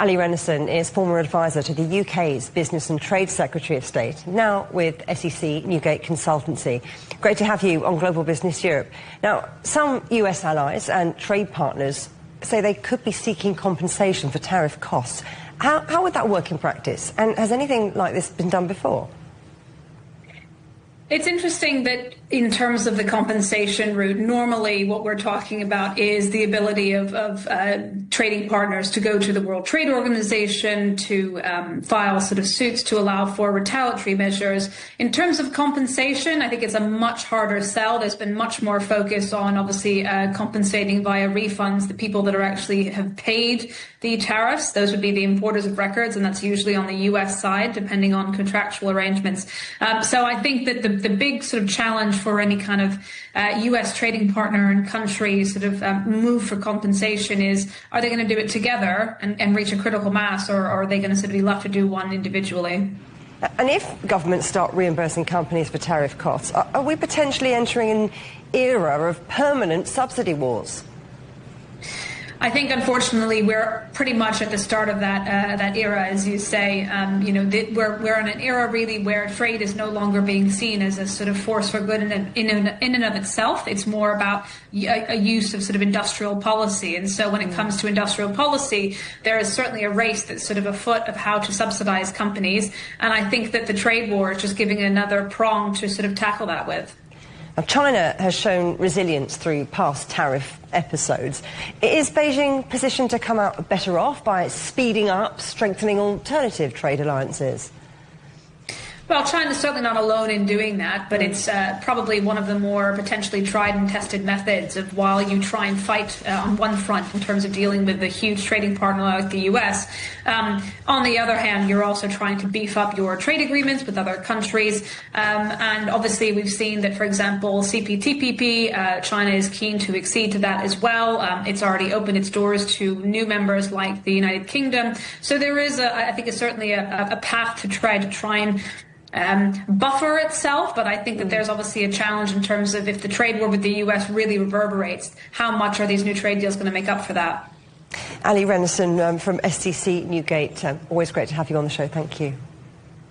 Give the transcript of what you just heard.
Allie Renison is former advisor to the UK's Business and Trade Secretary of State, now with SEC Newgate Consultancy. Great to have you on Global Business Europe. Now, some US allies and trade partners say they could be seeking compensation for tariff costs. How would that work in practice? And has anything like this been done before? It's interesting that in terms of the compensation route, normally what we're talking about is the ability of trading partners to go to the World Trade Organization to file sort of suits to allow for retaliatory measures. In terms of compensation, I think it's a much harder sell. There's been much more focus on obviously compensating via refunds the people that are actually have paid the tariffs. Those would be the importers of records, and that's usually on the US side, depending on contractual arrangements. So I think that the big sort of challenge for any kind of US trading partner and country sort of move for compensation is, are they going to do it together and reach a critical mass, or are they going to sort of be left to do one individually? And if governments start reimbursing companies for tariff costs, are we potentially entering an era of permanent subsidy wars? I think, unfortunately, we're pretty much at the start of that era, as you say. We're in an era really where trade is no longer being seen as a sort of force for good in and of itself. It's more about a use of sort of industrial policy. And so when it comes to industrial policy, there is certainly a race that's sort of afoot of how to subsidize companies. And I think that the trade war is just giving another prong to sort of tackle that with. Now, China has shown resilience through past tariff episodes. Is Beijing positioned to come out better off by speeding up, strengthening alternative trade alliances? Well, China's certainly not alone in doing that, but it's probably one of the more potentially tried and tested methods of, while you try and fight on one front in terms of dealing with a huge trading partner like the US, on the other hand, you're also trying to beef up your trade agreements with other countries. And obviously, we've seen that, for example, CPTPP, China is keen to accede to that as well. It's already opened its doors to new members like the United Kingdom. So there is, I think, certainly a path to try and buffer itself, but I think that there's obviously a challenge in terms of, if the trade war with the US really reverberates, how much are these new trade deals going to make up for that? Allie Renison from SEC Newgate, always great to have you on the show. Thank you.